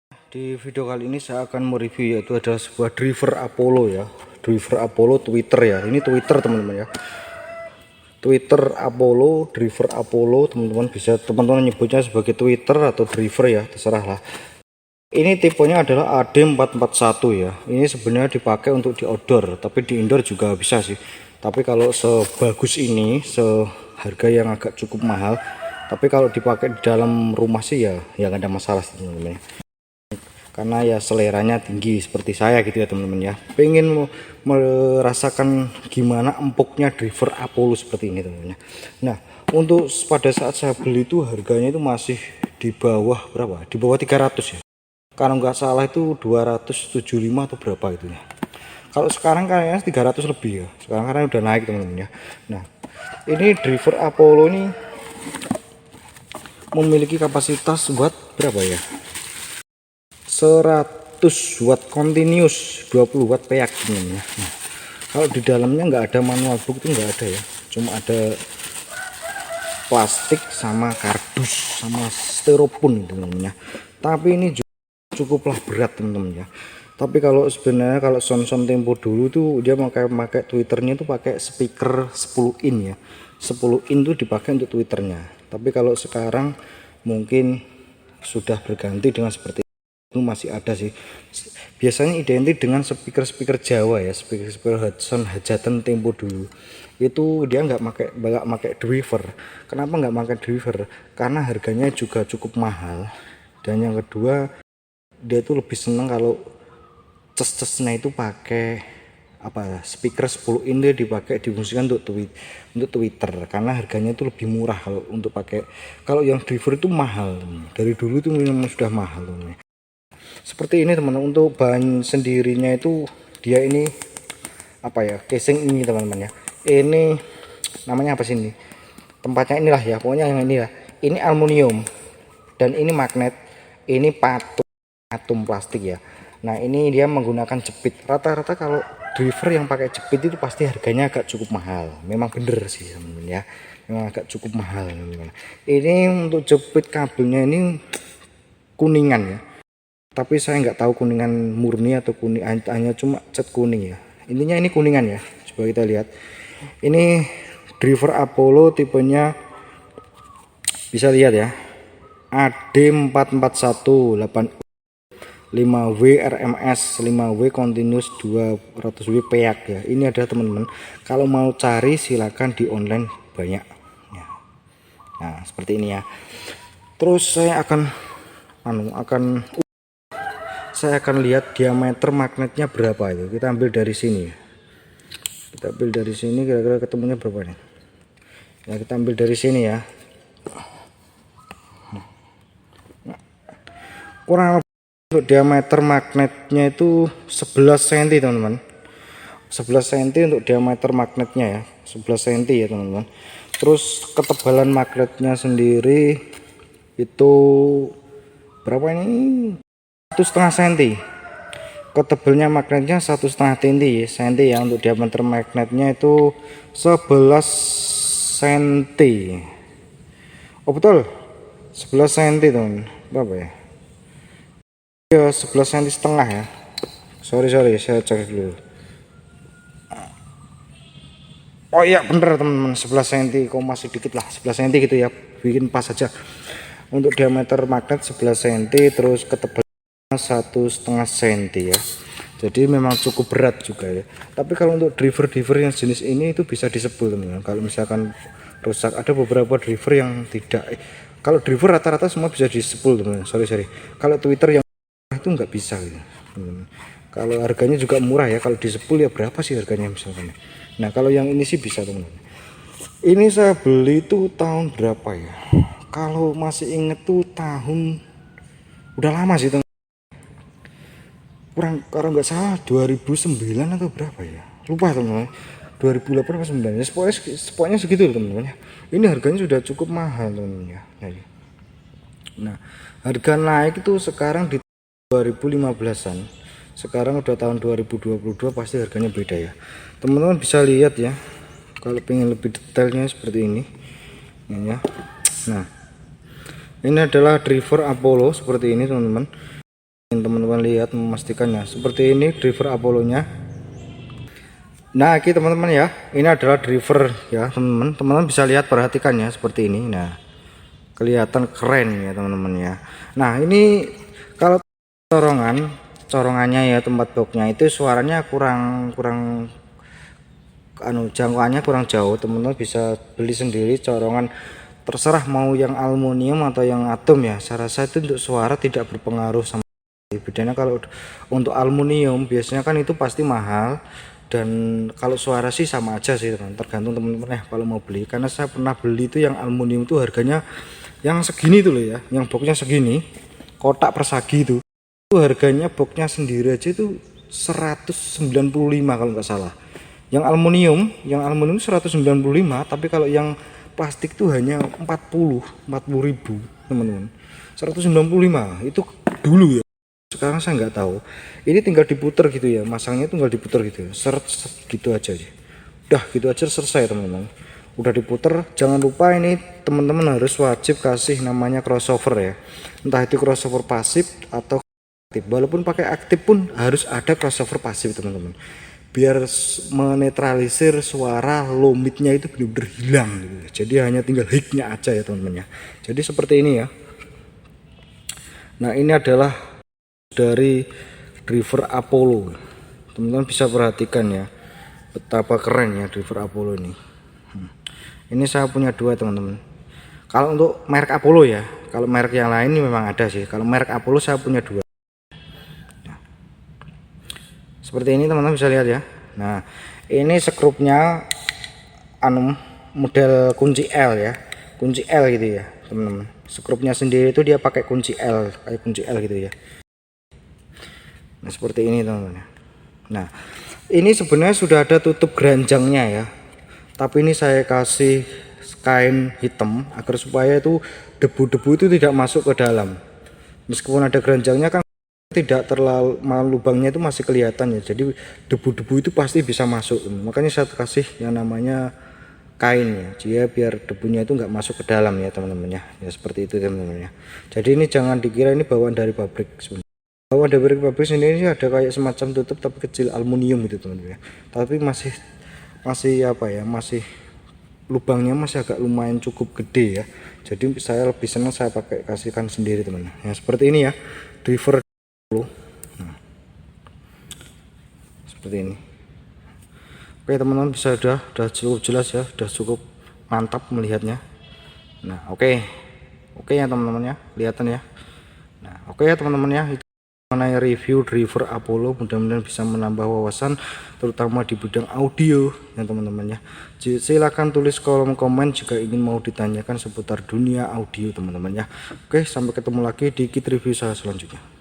Di video kali ini saya akan mereview yaitu adalah sebuah driver Apollo ya. Driver Apollo Twitter ya. Ini Twitter teman-teman ya. Twitter Apollo, driver Apollo teman-teman, bisa teman-teman nyebutnya sebagai Twitter atau driver ya, terserah lah. Ini tipenya adalah AD441 ya. Ini sebenarnya dipakai untuk di outdoor, tapi di indoor juga bisa sih. Tapi kalau sebagus ini, seharga yang agak cukup mahal, tapi kalau dipakai di dalam rumah sih ya nggak ada masalah sih teman-teman, karena ya seleranya tinggi seperti saya gitu ya teman-teman ya. Pengen merasakan gimana empuknya driver Apollo seperti ini teman-teman. Nah, untuk pada saat saya beli itu harganya itu masih di bawah berapa? Di bawah 300 ya. Kalau nggak salah itu 275 atau berapa itu ya. Kalau sekarang kayaknya 300 lebih ya. Sekarang karena udah naik teman-teman ya. Nah, ini driver Apollo ini memiliki kapasitas buat berapa ya? 100 watt continuous, 20 watt peak teman-teman ya. Nah, kalau di dalamnya nggak ada manual book itu nggak ada ya, cuma ada plastik sama kardus sama styrofoam teman-teman ya. Tapi ini cukuplah berat teman-teman ya. Tapi kalau sebenarnya kalau sound tempo dulu tuh dia pakai twitternya itu pakai speaker 10 in ya. 10 in tuh dipakai untuk twitternya. Tapi kalau sekarang mungkin sudah berganti dengan seperti itu, masih ada sih. Biasanya identik dengan speaker Jawa ya, speaker Hudson hajatan tempo dulu. Itu dia nggak pakai driver. Kenapa nggak pakai driver? Karena harganya juga cukup mahal. Dan yang kedua, dia tuh lebih seneng kalau ces-cesnya itu pakai apa, speaker 10 in dia dipakai difungsikan untuk Twitter, karena harganya itu lebih murah kalau untuk pakai. Kalau yang driver itu mahal, dari dulu itu memang sudah mahal teman. Seperti ini teman-teman. Untuk bahan sendirinya itu dia ini apa ya, casing ini teman-teman ya. Ini namanya apa sih ini, tempatnya inilah ya, pokoknya yang ini ya. Ini aluminium dan ini magnet, ini atom plastik ya. Nah, ini dia menggunakan jepit. Rata-rata kalau driver yang pakai jepit itu pasti harganya agak cukup mahal. Memang bener sih teman-teman ya, memang agak cukup mahal teman-teman. Ini untuk jepit kabelnya ini kuningan ya, tapi saya nggak tahu kuningan murni atau kuning hanya cuma cat kuning ya. Intinya ini kuningan ya. Coba kita lihat. Ini driver Apollo tipenya, bisa lihat ya, AD441 5W RMS 5W continuous 200W peak ya. Ini ada teman-teman, kalau mau cari silakan di online banyak ya. Nah, seperti ini ya. Terus saya akan lihat diameter magnetnya berapa itu. Kita ambil dari sini. Kita ambil dari sini, kira-kira ketemunya berapa nih? Ya, kita ambil dari sini ya. Kurang lebih untuk diameter magnetnya itu 11 cm teman-teman. 11 cm untuk diameter magnetnya ya. 11 cm ya teman-teman. Terus ketebalan magnetnya sendiri itu berapa ini? 1,5 cm. Ketebalnya magnetnya 1,5 cm ya. Untuk diameter magnetnya itu 11 cm. Oh betul, 11 cm teman. Berapa ya? Ya 11 cm setengah ya. Sorry saya cek dulu. Oh iya bener teman-teman, 11 cm sedikit lah, 11 cm gitu ya, bikin pas aja. Untuk diameter magnet 11 cm, terus ketebalan 1,5 cm ya. Jadi memang cukup berat juga ya. Tapi kalau untuk driver yang jenis ini itu bisa disebul teman-teman. Kalau misalkan rusak, ada beberapa driver yang tidak. Kalau driver rata-rata semua bisa disebul teman-teman. Sorry. Kalau Twitter yang itu nggak bisa gitu. Kalau harganya juga murah ya, kalau disebul ya berapa sih harganya misalkan. Nah, kalau yang ini sih bisa teman-teman. Ini saya beli tuh tahun berapa ya, kalau masih inget tuh tahun, udah lama sih teman, kurang, kalau nggak salah 2009 atau berapa ya, lupa teman-teman, 2008 atau 2009 ya, pokoknya segitu teman-teman ya. Ini harganya sudah cukup mahal teman-teman ya. Nah, harga naik itu sekarang di 2015-an, sekarang udah tahun 2022, pasti harganya beda ya teman-teman. Bisa lihat ya, kalau pengen lebih detailnya seperti ini ya. Nah, ini adalah driver Apollo seperti ini teman-teman. teman-teman lihat, memastikannya seperti ini driver Apollo-nya. Nah, ini teman-teman ya, ini adalah driver ya teman-teman bisa lihat, perhatikan ya seperti ini. Nah, kelihatan keren ya teman-teman ya. Nah, ini kalau corongannya ya, tempat boxnya itu suaranya kurang jangkauannya kurang jauh. Teman-teman bisa beli sendiri corongan, terserah mau yang aluminium atau yang atom ya. Saya rasa itu untuk suara tidak berpengaruh sama. Bedanya kalau untuk aluminium biasanya kan itu pasti mahal, dan kalau suara sih sama aja sih teman, tergantung teman-teman ya kalau mau beli. Karena saya pernah beli itu yang aluminium itu harganya yang segini tuh loh ya, yang boxnya segini, kotak persagi itu harganya boxnya sendiri aja itu 195 kalau nggak salah. Yang aluminium 195, tapi kalau yang plastik tuh hanya 40 ribu teman-teman. 195 itu dulu ya, sekarang saya nggak tahu. Ini tinggal diputer gitu ya, masangnya tinggal diputer gitu ya, seret gitu aja sih, udah gitu aja selesai teman-teman. Udah diputer. Jangan lupa ini teman-teman harus wajib kasih namanya crossover ya, entah itu crossover pasif atau aktif. Walaupun pakai aktif pun harus ada crossover pasif teman-teman, biar menetralisir suara low midnya itu benar-benar hilang gitu. Jadi hanya tinggal hignya aja ya teman-teman ya. Jadi seperti ini ya. Nah, ini adalah dari driver Apollo, teman-teman bisa perhatikan ya betapa keren ya driver Apollo ini. Ini saya punya dua teman-teman. Kalau untuk merek Apollo ya, kalau merek yang lain ini memang ada sih. Kalau merek Apollo saya punya dua. Nah, seperti ini teman-teman bisa lihat ya. Nah, ini skrupnya model kunci L ya, kunci L gitu ya teman-teman. Skrupnya sendiri itu dia pakai kunci L, kayak kunci L gitu ya. Nah, seperti ini teman-teman. Nah, ini sebenarnya sudah ada tutup keranjangnya ya, tapi ini saya kasih kain hitam agar supaya itu debu-debu itu tidak masuk ke dalam. Meskipun ada keranjangnya kan tidak terlalu, lubangnya itu masih kelihatan ya, jadi debu-debu itu pasti bisa masuk. Makanya saya kasih yang namanya kain ya, dia biar debunya itu nggak masuk ke dalam ya teman-teman ya. Ya seperti itu teman-teman ya. Jadi ini jangan dikira ini bawaan dari pabrik sebenarnya. Bawaan dari pabrik sendiri ada kayak semacam tutup tapi kecil aluminium gitu teman-teman ya. Tapi masih apa ya, masih lubangnya masih agak lumayan cukup gede ya. Jadi saya lebih senang saya pakai kasihkan sendiri teman-teman ya. Seperti ini ya driver. Nah, seperti ini. Oke teman-teman, bisa udah cukup jelas ya, udah cukup mantap melihatnya. Nah oke ya teman-teman ya, kelihatan ya. Nah oke ya teman-teman ya, itu mengenai review driver Apollo. Mudah-mudahan bisa menambah wawasan terutama di bidang audio ya teman-teman ya. Silahkan tulis kolom komen jika ingin mau ditanyakan seputar dunia audio teman-teman ya. Oke, sampai ketemu lagi di kit review saya selanjutnya.